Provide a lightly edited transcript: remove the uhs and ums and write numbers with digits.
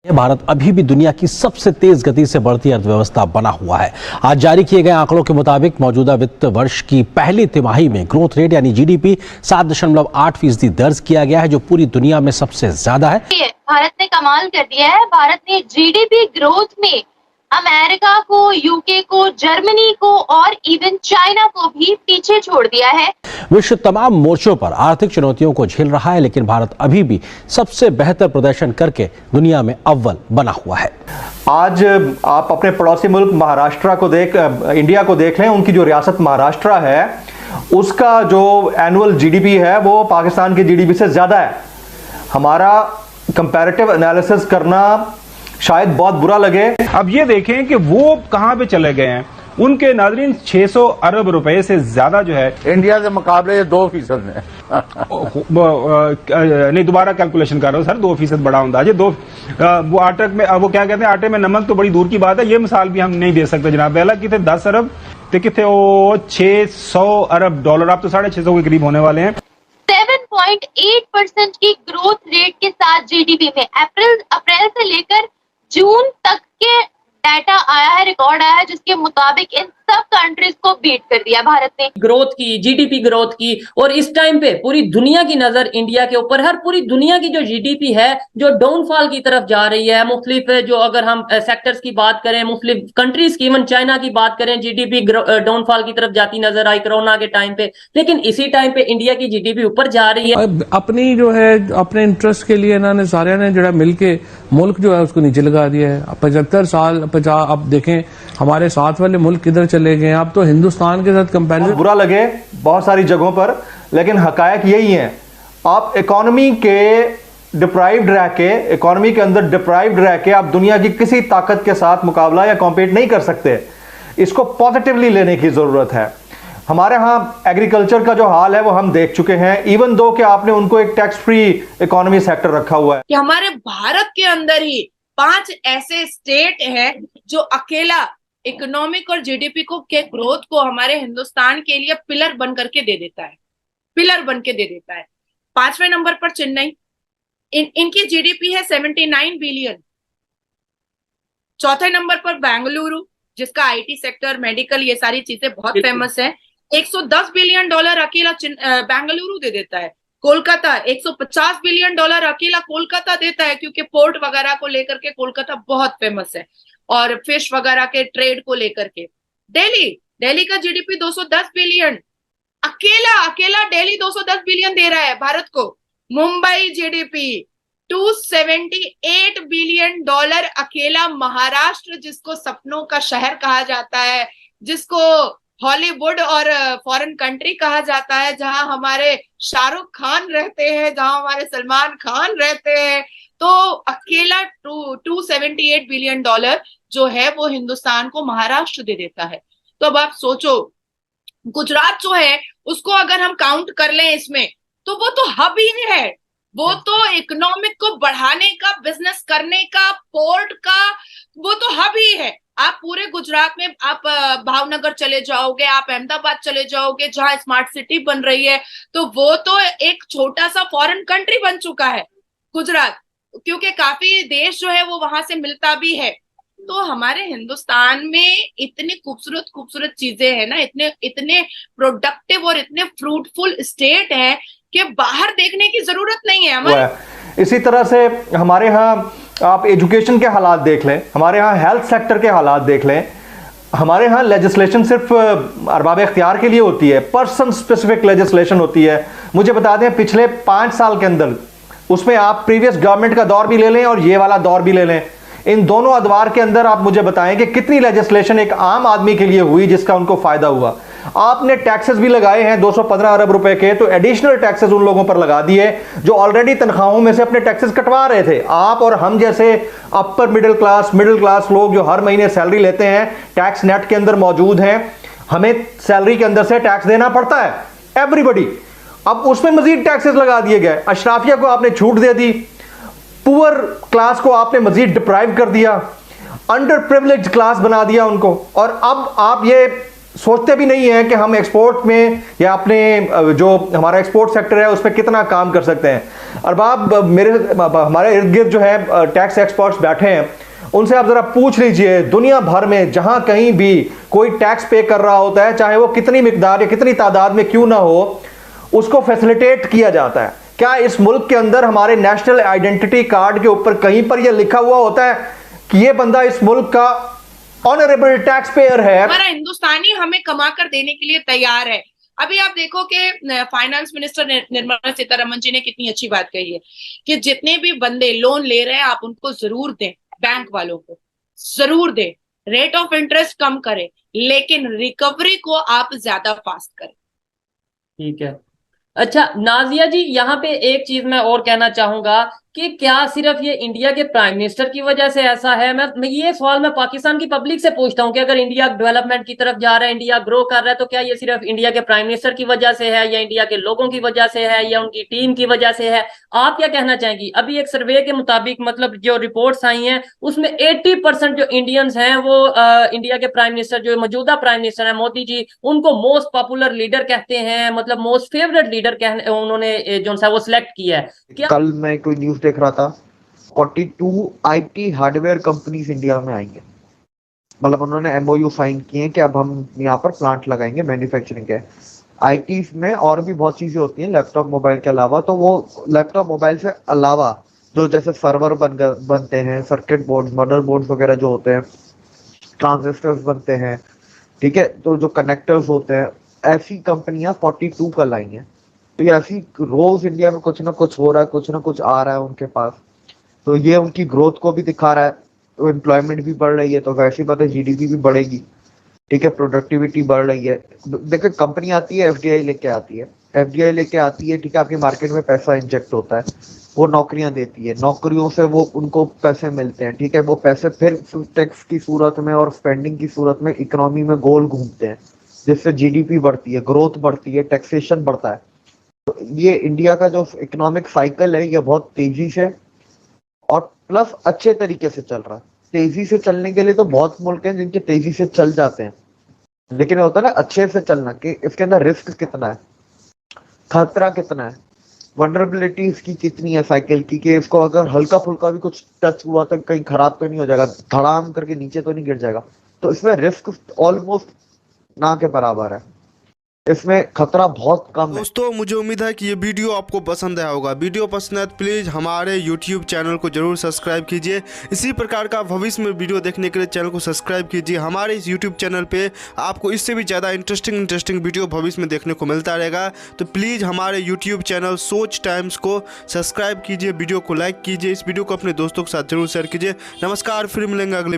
भारत अभी भी दुनिया की सबसे तेज गति से बढ़ती अर्थव्यवस्था बना हुआ है। आज जारी किए गए आंकड़ों के मुताबिक मौजूदा वित्त वर्ष की पहली तिमाही में ग्रोथ रेट यानी जीडीपी 7.8% दर्ज किया गया है, जो पूरी दुनिया में सबसे ज्यादा है। भारत ने कमाल कर दिया है। भारत ने जीडीपी ग्रोथ में अमेरिका को, यूके को, जर्मनी को और इवन चाइना को भी पीछे छोड़ दिया है। विश्व तमाम मोर्चों पर आर्थिक चुनौतियों को झेल रहा है, लेकिन भारत अभी भी सबसे बेहतर प्रदर्शन करके दुनिया में अव्वल बना हुआ है। आज आप अपने पड़ोसी मुल्क महाराष्ट्र को इंडिया को देख लें। उनकी जो रियासत महाराष्ट्र है उसका जो एनुअल जीडीपी है वो पाकिस्तान के जीडीपी से ज्यादा है। हमारा कंपैरेटिव एनालिसिस करना शायद बहुत बुरा लगे। अब ये देखें कि वो कहां पे चले गए हैं। उनके नाज़रीन 600 अरब रुपए से ज्यादा जो है इंडिया के मुकाबले 2% में नहीं, दोबारा कैलकुलेशन कर रहा हूं सर, 2% बड़ा अंदाज है। वो आटे में वो क्या कहते हैं, आटे में नमक तो बड़ी दूर की बात है, ये मिसाल भी हम नहीं दे सकते जनाब। पहला कितने 10 अरब तो कितने वो 600 अरब डॉलर, आप तो 650 के करीब होने वाले हैं। 7.8% की ग्रोथ रेट के साथ जीडीपी में अप्रैल से लेकर जून तक के डाटा आया है, रिकॉर्ड आया है, जिसके मुताबिक इन सब कंट्रीज को बीट कर दिया भारत ने। ग्रोथ की, जीडीपी ग्रोथ की, और इस टाइम पे पूरी दुनिया की नजर इंडिया के ऊपर, हर पूरी दुनिया की जो जीडीपी है जो डाउनफॉल की तरफ जा रही है। मुख्तलिफ जो अगर हम सेक्टर्स की बात करें, मुख्तलिफ कंट्रीज की, इवन चाइना की बात करें, जीडीपी डाउनफॉल की तरफ जाती नजर आई कोरोना के टाइम पे, लेकिन इसी टाइम पे इंडिया की जीडीपी ऊपर जा रही है। अपनी जो है अपने इंटरेस्ट के लिए इन्होंने सारे ने जो मिलके मुल्क जो है उसको नीचे लगा दिया है। 75 साल 50, अब देखें हमारे साथ वाले मुल्क किधर चले गए। अब तो हिंदुस्तान के साथ कंपैरिजन बुरा लगे बहुत सारी जगहों पर, लेकिन हकायक यही है। आप इकोनॉमी के डिप्राइव्ड रह के, इकोनॉमी के अंदर डिप्राइव्ड रह के आप दुनिया की किसी ताकत के साथ मुकाबला या कॉम्पीट नहीं कर सकते। इसको पॉजिटिवली लेने की जरूरत है। हमारे यहाँ एग्रीकल्चर का जो हाल है वो हम देख चुके हैं, इवन दो कि आपने उनको एक टैक्स फ्री इकोनॉमी सेक्टर रखा हुआ है। कि हमारे भारत के अंदर ही 5 ऐसे स्टेट हैं जो अकेला इकोनॉमिक और जीडीपी को के ग्रोथ को हमारे हिंदुस्तान के लिए पिलर बन करके दे देता है, पिलर बन के दे देता है। 5वें नंबर पर चेन्नई, इनकी जीडीपी है 79 बिलियन। चौथे नंबर पर बेंगलुरु, जिसका आईटी सेक्टर, मेडिकल, ये सारी चीजें बहुत फेमस है। 110 बिलियन डॉलर अकेला बेंगलुरु दे देता है। कोलकाता 150 बिलियन डॉलर अकेला कोलकाता देता है, क्योंकि पोर्ट वगैरह को लेकर के कोलकाता बहुत फेमस है, और फिश वगैरह के ट्रेड को लेकर के। दिल्ली का जीडीपी 210 बिलियन, अकेला दिल्ली 210 बिलियन दे रहा है भारत को। मुंबई जीडीपी 278 बिलियन डॉलर अकेला महाराष्ट्र, जिसको सपनों का शहर कहा जाता है, जिसको हॉलीवुड और फॉरेन कंट्री कहा जाता है, जहां हमारे शाहरुख खान रहते हैं, जहां हमारे सलमान खान रहते हैं, तो अकेला 278 बिलियन डॉलर जो है वो हिंदुस्तान को महाराष्ट्र दे देता है। तो अब आप सोचो, गुजरात जो है उसको अगर हम काउंट कर लें इसमें, तो वो तो हब ही है, वो तो इकोनॉमिक को बढ़ाने का, बिजनेस करने का, पोर्ट का, वो तो हब ही है। आप पूरे गुजरात में, आप भावनगर चले जाओगे, आप अहमदाबाद चले जाओगे, जहां स्मार्ट सिटी बन रही है, तो वो तो एक छोटा सा फॉरेन कंट्री बन चुका है गुजरात, क्योंकि काफी देश जो है वो वहां से मिलता भी है। तो हमारे हिंदुस्तान में इतनी खूबसूरत चीजें हैं ना, इतने प्रोडक्टिव और इतने फ्रूटफुल स्टेट है कि बाहर देखने की जरूरत नहीं है हमारे। इसी तरह से हमारे यहाँ आप एजुकेशन के हालात देख लें, हमारे यहाँ हेल्थ सेक्टर के हालात देख लें। हमारे यहाँ लेजिस्लेशन सिर्फ अरबाब इख्तियार के लिए होती है, पर्सन स्पेसिफिक लेजिस्लेशन होती है। मुझे बता दें पिछले 5 साल के अंदर, उसमें आप प्रीवियस गवर्नमेंट का दौर भी ले लें और ये वाला दौर भी ले लें, इन दोनों अदवार के अंदर आप मुझे बताएं कि कितनी लेजिस्लेशन एक आम आदमी के लिए हुई जिसका उनको फायदा हुआ। आपने टैक्सेस भी लगाए हैं 215 अरब रुपए के, तो एडिशनल टैक्सेस उन लोगों पर लगा दिए जो ऑलरेडी तनख्वाहों में से अपने टैक्सेस कटवा रहे थे। आप और हम जैसे अपर मिडिल क्लास लोग जो हर महीने सैलरी लेते हैं, टैक्स नेट के अंदर मौजूद हैं, हमें सैलरी के अंदर से टैक्स देना पड़ता है, एवरीबडी। अब उसमें मजीद टैक्सेस लगा दिए गए। अशराफिया को आपने छूट दे दी, पुअर क्लास को आपने मजीद डिप्राइव कर दिया, अंडर प्रिविलेज्ड क्लास बना दिया उनको। और अब आप ये सोचते भी नहीं है कि हम एक्सपोर्ट में या अपने जो हमारा एक्सपोर्ट सेक्टर है उसमें कितना काम कर सकते हैं। अरबाब हमारे इर्द गिर्द जो है टैक्स एक्सपर्ट्स बैठे हैं, उनसे आप जरा पूछ लीजिए, दुनिया भर में जहां कहीं भी कोई टैक्स पे कर रहा होता है, चाहे वो कितनी मिकदार या कितनी तादाद में क्यों ना हो, उसको फैसिलिटेट किया जाता है। क्या इस मुल्क के अंदर हमारे नेशनल आइडेंटिटी कार्ड के ऊपर कहीं पर यह लिखा हुआ होता है कि ये बंदा इस मुल्क का ऑनरेबल टैक्स पेयर है? हमारा हिंदुस्तानी हमें कमा कर देने के लिए तैयार है। अभी आप देखो कि फाइनेंस मिनिस्टर निर्मला सीतारमण जी ने कितनी अच्छी बात कही है कि जितने भी बंदे लोन ले रहे हैं आप उनको जरूर दें, बैंक वालों को जरूर दें, रेट ऑफ इंटरेस्ट कम करें, लेकिन रिकवरी को आप ज्यादा फास्ट करें। ठीक है। अच्छा नाजिया जी, यहाँ पे एक चीज मैं और कहना चाहूंगा कि क्या सिर्फ ये इंडिया के प्राइम मिनिस्टर की वजह से ऐसा है? मैं ये सवाल मैं पाकिस्तान की पब्लिक से पूछता हूँ कि अगर इंडिया डेवलपमेंट की तरफ जा रहा है, इंडिया ग्रो कर रहा है, तो क्या ये सिर्फ इंडिया के प्राइम मिनिस्टर की वजह से है या इंडिया के लोगों की वजह से है या उनकी टीम की वजह से है? आप क्या कहना चाहेंगी? अभी एक सर्वे के मुताबिक मतलब जो रिपोर्ट्स आई हैं उसमें 80% जो इंडियंस हैं वो इंडिया के प्राइम मिनिस्टर, जो मौजूदा प्राइम मिनिस्टर है मोदी जी, उनको मोस्ट पॉपुलर लीडर कहते हैं, मतलब मोस्ट फेवरेट लीडर उन्होंने जो सा वो सिलेक्ट किया है। क्या कल मैं कोई न्यूज देख रहा था, 42 आईटी हार्डवेयर कंपनीज इंडिया में आएंगे, मतलब उन्होंने एमओयू साइन किए हैं कि अब हम यहाँ पर प्लांट लगाएंगे मैन्युफैक्चरिंग के। आईटी में और भी बहुत चीजें होती हैं लैपटॉप मोबाइल के अलावा, तो वो लैपटॉप मोबाइल से अलावा जो जैसे सर्वर बनते हैं, सर्किट बोर्ड, मदर बोर्ड वगैरह जो होते हैं, ट्रांजिस्टर्स बनते हैं, ठीक है, तो जो कनेक्टर्स होते हैं, ऐसी कंपनियां 42 कल आई हैं। तो ये ऐसी रोज इंडिया में कुछ ना कुछ हो रहा है, कुछ ना कुछ आ रहा है उनके पास, तो ये उनकी ग्रोथ को भी दिखा रहा है। तो एम्प्लॉयमेंट भी बढ़ रही है, तो वैसी बात है जीडीपी भी बढ़ेगी, ठीक है, प्रोडक्टिविटी बढ़ रही है। देखो कंपनी आती है, एफडीआई लेके आती है, ठीक है, आपकी मार्केट में पैसा इंजेक्ट होता है, वो नौकरियां देती है, नौकरियों से वो उनको पैसे मिलते हैं, ठीक है, वो पैसे फिर टैक्स की सूरत में और स्पेंडिंग की सूरत में इकोनॉमी में गोल घूमते हैं, जिससे जीडीपी बढ़ती है, ग्रोथ बढ़ती है, टैक्सेशन बढ़ता है। तो ये इंडिया का जो इकोनॉमिक साइकिल है ये बहुत तेजी से और प्लस अच्छे तरीके से चल रहा है। तेजी से चलने के लिए तो बहुत मुल्क हैं जिनके तेजी से चल जाते हैं, लेकिन होता है ना अच्छे से चलना, कि इसके अंदर रिस्क कितना है, खतरा कितना है, वनरेबिलिटी इसकी कितनी है साइकिल की, कि इसको अगर हल्का फुल्का भी कुछ टच हुआ तो कहीं खराब तो नहीं हो जाएगा, धड़ाम करके नीचे तो नहीं गिर जाएगा। तो इसमें रिस्क ऑलमोस्ट ना के बराबर है, इसमें खतरा बहुत कम है। दोस्तों मुझे उम्मीद है कि ये वीडियो आपको पसंद आया होगा। वीडियो पसंद है तो प्लीज़ हमारे YouTube चैनल को जरूर सब्सक्राइब कीजिए। इसी प्रकार का भविष्य में वीडियो देखने के लिए चैनल को सब्सक्राइब कीजिए। हमारे इस YouTube चैनल पे आपको इससे भी ज़्यादा इंटरेस्टिंग वीडियो भविष्य में देखने को मिलता रहेगा। तो प्लीज़ हमारे YouTube चैनल सोच टाइम्स को सब्सक्राइब कीजिए, वीडियो को लाइक कीजिए, इस वीडियो को अपने दोस्तों के साथ जरूर शेयर कीजिए। नमस्कार, फिर मिलेंगे अगले